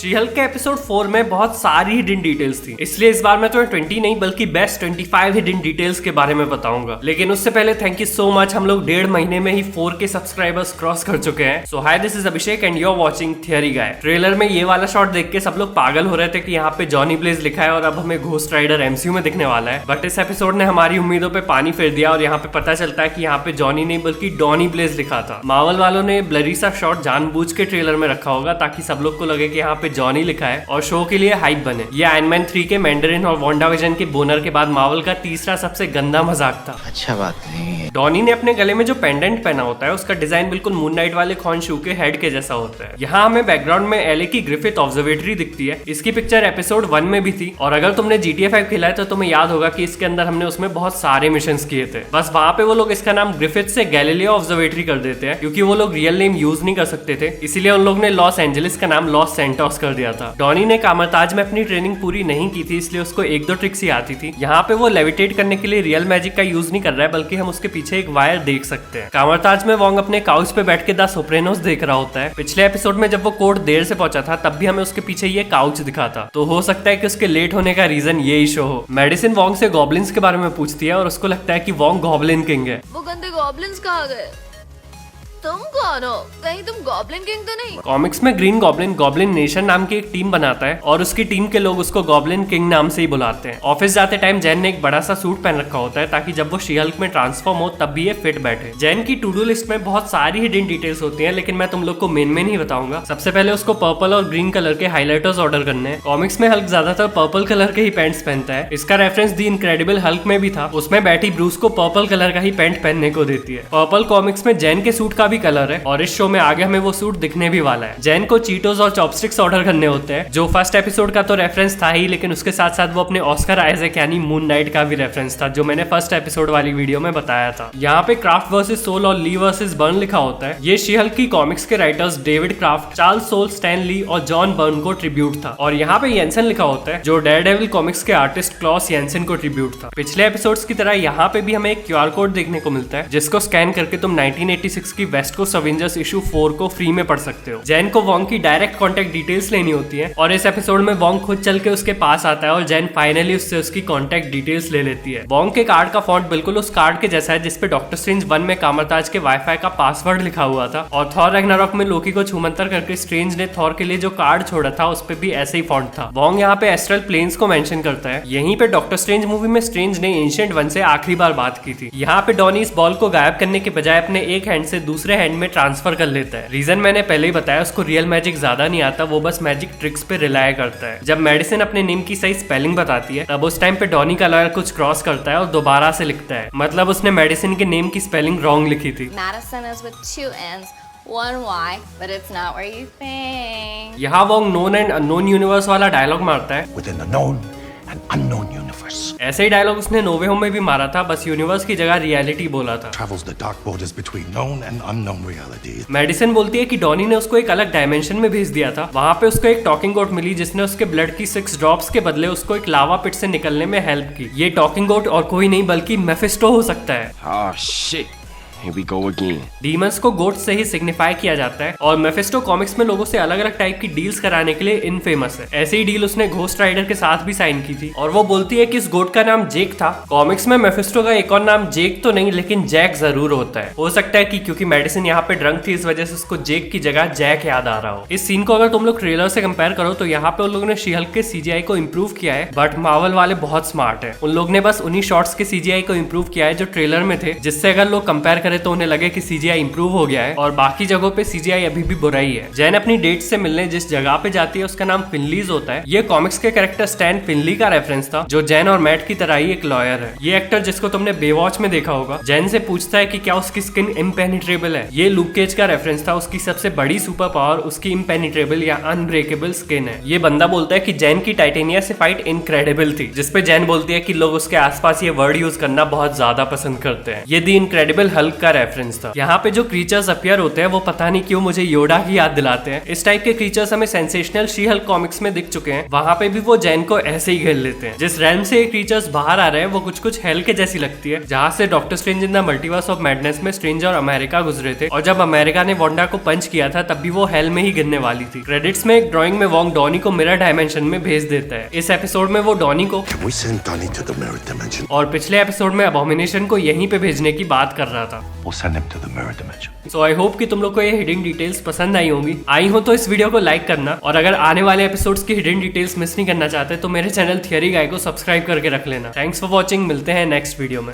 She Hulk के episode 4 में बहुत सारी हिडन डिटेल्स थी, इसलिए इस बार मैं तुम्हें 20 नहीं बल्कि बेस्ट 25 हिडन डिटेल्स के बारे में बताऊंगा। लेकिन उससे पहले थैंक यू सो मच, हम लोग 1.5 महीने में ही 4K सब्सक्राइबर्स क्रॉस कर चुके हैं। So hi, this is Abhishek and you are watching theory guy. Trailer में ये वाला शॉट देख के सब लोग पागल हो रहे थे कि यहाँ पे जॉनी ब्लेज लिखा है और अब हमें घोस्ट राइडर MCU में दिखने वाला है। बट इस एपिसोड ने हमारी उम्मीदों पे पानी फेर दिया और यहाँ पे पता चलता है कि यहाँ पे जॉनी नहीं बल्कि डॉनी ब्लेज लिखा था। मार्वल वालों ने ब्लरी सा शॉट जानबूझ के ट्रेलर में रखा होगा ताकि सब लोग को लगे कि यहाँ पे जॉनी लिखा है और शो के लिए हाइप बने। ये आयरन मैन 3 के मैंडरिन और वांडाविजन के बोनर के बाद मार्वल का तीसरा सबसे गंदा मजाक था। अच्छा बात नहीं है। डॉनी ने अपने गले में जो पेंडेंट पहना होता है उसका डिजाइन बिल्कुल मून नाइट वाले खॉन्शू के हेड के जैसा होता है। यहाँ हमें बैकग्राउंड में एलए की ग्रिफिथ ऑब्जर्वेटरी दिखती है। इसकी पिक्चर एपिसोड 1 में भी थी और अगर तुमने GTA 5 खेला है तो तुम्हें याद होगा कि इसके अंदर हमने उसमें बहुत सारे मिशंस किए थे। बस वहाँ पे वो लोग इसका नाम ग्रिफिथ से गैलीलियो ऑब्जर्वेटरी कर देते हैं क्योंकि वो लोग रियल नेम यूज नहीं कर सकते थे, इसीलिए उन लोग ने लॉस एंजलिस का नाम लॉस सेंटोस कर दिया था। डॉनी ने कामरताज में अपनी ट्रेनिंग पूरी नहीं की थी, इसलिए उसको 1-2 ट्रिक्स ही आती थी। यहाँ पे वो लेविटेट करने के लिए रियल मैजिक का यूज नहीं कर रहा है बल्कि हम उसके पीछे एक वायर देख सकते हैं। कामरताज में वोंग अपने काउच पे बैठ के द सोप्रेनोस देख रहा होता है। पिछले एपिसोड में जब वो कोर्ट देर से पहुंचा था तब भी हमें उसके पीछे ये काउच दिखा था, तो हो सकता है कि उसके लेट होने का रीजन ये इशू हो। मेडिसिन वोंग से गॉब्लिन्स के बारे में पूछती है और उसको लगता है कि वोंग गॉब्लिन किंग है। वो गंदे गॉब्लिन्स कहाँ गए? तुम कौन हो? कहीं तुम गॉब्लिन किंग तो नहीं? कॉमिक्स में ग्रीन गॉब्लिन गॉब्लिन नेशन नाम की एक टीम बनाता है और उसकी टीम के लोग उसको गॉब्लिन किंग नाम से ही बुलाते हैं। ऑफिस जाते टाइम जैन ने एक बड़ा सा सूट पहन रखा होता है ताकि जब वो शी हल्क में ट्रांसफॉर्म हो तब भी ये फिट बैठे। जैन की टू डू लिस्ट में बहुत सारी हिडन डिटेल्स होती है, लेकिन मैं तुम लोग को मेन ही बताऊंगा। सबसे पहले उसको पर्पल और ग्रीन कलर के हाईलाइटर्स ऑर्डर करने हैं। कॉमिक्स में हल्क ज्यादातर पर्पल कलर के ही पैंट्स पहनता है। इसका रेफरेंस दी इनक्रेडिबल हल्क में भी था, उसमें बैठी ब्रूस को पर्पल कलर का ही पैंट पहनने को देती है। पर्पल कॉमिक्स में जैन के सूट का भी कलर है और शो में आगे हमें वो सूट दिखने भी वाला है। जैन को चीटोस और चॉपस्टिक्स ऑर्डर करने होते हैं, जो फर्स्ट एपिसोड का तो रेफरेंस था ही, लेकिन उसके साथ साथ वो अपने ऑस्कर आइजैक यानी मून नाइट का भी रेफरेंस था जो मैंने फर्स्ट एपिसोड वाली वीडियो में बताया था। यहाँ पे क्राफ्ट वर्सेस सोल और ली वर्सेस बर्न लिखा होता है। ये शी हल्क की कॉमिक्स के writers David Kraft, Charles Soule, Stan Lee और जॉन बर्न को ट्रिब्यूट था। और यहाँ पे येंसन लिखा होता है जो डेयरडेविल कॉमिक्स के आर्टिस्ट क्लॉस येंसन को ट्रिब्यूट था। पिछले एपिसोड्स की तरह यहाँ पे भी हमें एक QR कोड देखने को मिलता है जिसको स्कैन करके तुम 1986 की वेस्ट कोस्ट अवेंजर्स इशू 4 को फ्री में पढ़ सकते हो। जैन को वोंग की डायरेक्ट कांटेक्ट डिटेल्स लेनी होती है और इस एपिसोड में वोंग खुद चल के उसके पास आता है और जैन फाइनली उससे उसकी कांटेक्ट डिटेल्स ले लेती है। वोंग के कार्ड का फॉन्ट बिल्कुल उस कार्ड के जैसा है जिसपे डॉक्टर स्ट्रेंज 1 में कामरताज के वाईफाई का पासवर्ड लिखा हुआ था और थॉर रैग्नारॉक में लोकी को छूमंतर करके स्ट्रेंज ने थॉर के लिए जो कार्ड छोड़ा था उस पे भी ऐसे ही फॉन्ट था। वोंग यहाँ पे एस्ट्रल प्लेन्स को मेंशन करता है। यहीं पे डॉक्टर स्ट्रेंज मूवी में स्ट्रेंज ने एंशिएंट 1 से आखिरी बार बात की थी। यहाँ पे डॉनी इस बॉल को गायब करने के बजाय अपने एक हैंड से दूसरे हैंड में ट्रांसफर कर लेता है। रीजन मैंने पहले ही बताया, उसको रियल मैजिक ज्यादा नहीं आता, वो बस मैजिक ट्रिक्स पे रिलाय करता है। जब मेडिसिन अपने नेम की सही स्पेलिंग बताती है तब उस टाइम पे डॉनी का लॉयर कुछ क्रॉस करता है और दोबारा से लिखता है, मतलब उसने मेडिसिन के नेम की स्पेलिंग रॉन्ग लिखी थी। Madison is with 2 N's, 1 Y, but it's not where you think. यहाँ वो नोन एंड अननोन यूनिवर्स वाला डायलॉग मारता है। Within the known and unknown universe. ऐसे ही डायलॉग उसने नोवे होम में भी मारा था, बस यूनिवर्स की जगह रियलिटी बोला था। Travels the dark borders between known and unknown realities. Medicine बोलती है कि डॉनी ने उसको एक अलग डायमेंशन में भेज दिया था। वहाँ पे उसको एक टॉकिंग गोट मिली जिसने उसके ब्लड की 6 ड्रॉप्स के बदले उसको एक लावा पिट से निकलने में हेल्प की। ये टॉकिंग गोट और कोई नहीं बल्कि मेफिस्टो हो सकता है। Oh shit. Here we go again. Demons को गोट से ही सिग्निफाई किया जाता है और मेफिस्टो कॉमिक्स में लोगों से अलग अलग टाइप की डील्स कराने के लिए इनफेमस है। ऐसी ही डील उसने घोस्ट राइडर के साथ भी साइन की थी और वो बोलती है कि इस गोट का नाम जेक था। कॉमिक्स में मेफिस्टो का एक और नाम जेक तो नहीं लेकिन जैक जरूर होता है। हो सकता है कि क्योंकि मेडिसिन यहाँ पे ड्रंक थी इस वजह से उसको जेक की जगह जैक याद आ रहा हो। इस सीन को अगर तुम लोग ट्रेलर से कंपेयर करो तो यहाँ पे उन लोगों ने शी हल्क के CGI को इम्प्रूव किया है, बट मार्वल वाले बहुत स्मार्ट है। उन लोग ने बस उन्हीं शॉट्स के CGI को इम्प्रूव किया है जो ट्रेलर में थे, जिससे अगर लोग कंपेयर करें तो उन्हें लगे कि CGI इंप्रूव हो गया है और बाकी जगहों पे CGI अभी भी बुरा ही है। जैन अपनी डेट से मिलने जिस जगह पे जाती है उसका नाम फिनलीज होता है। ये कॉमिक्स के कैरेक्टर स्टैन फिनली का रेफरेंस था जो जैन और मैट की तरह ही एक लॉयर है। ये एक्टर जिसको तुमने बेवॉच में देखा होगा, जैन से पूछता है कि क्या उसकी स्किन इम्पेनिट्रेबल है। ये लूक केज का रेफरेंस था, उसकी सबसे बड़ी सुपर पावर उसकी इम्पेनिट्रेबल या अनब्रेकेबल स्किन है। ये बंदा बोलता है कि जैन की टाइटेनिया से फाइट इनक्रेडिबल थी, जिसपे जैन बोलती है कि लोग उसके आसपास ये वर्ड यूज करना बहुत ज्यादा पसंद करते हैं। ये दी इनक्रेडिबल हल्क का रेफरेंस था। यहाँ पे जो क्रीचर्स अपीयर होते हैं वो पता नहीं क्यों मुझे योडा की याद दिलाते हैं। इस टाइप के क्रीचर्स हमें सेंसेशनल शी हल्क कॉमिक्स में दिख चुके हैं, वहाँ पे भी वो जैन को ऐसे ही घेर लेते हैं। जिस रेल्म से ये क्रीचर्स बाहर आ रहे हैं वो कुछ कुछ हेल के जैसी लगती है, जहाँ से doctor strange in the multiverse of madness में स्ट्रेंज और अमेरिका गुजरे थे, और जब अमेरिका ने वांडा को पंच किया था तब भी वो हेल में ही गिरने वाली थी। क्रेडिट्स में एक ड्राइंग में वोंग डॉनी को मिरर डायमेंशन में भेज देता है। इस एपिसोड में वो डॉनी को Can we send Donnie to the mirror dimension? और पिछले एपिसोड में अबोमिनेशन को यहीं पे भेजने की बात कर रहा था। We'll send him to the mirror dimension. So I hope कि तुम लोग को ये हिडन डिटेल्स पसंद आई होंगी। आई हो तो इस वीडियो को लाइक करना, और अगर आने वाले एपिसोड्स की हिडन डिटेल्स मिस नहीं करना चाहते तो मेरे चैनल थियरी गाय को सब्सक्राइब करके रख लेना। थैंक्स फॉर वॉचिंग, मिलते हैं नेक्स्ट वीडियो में।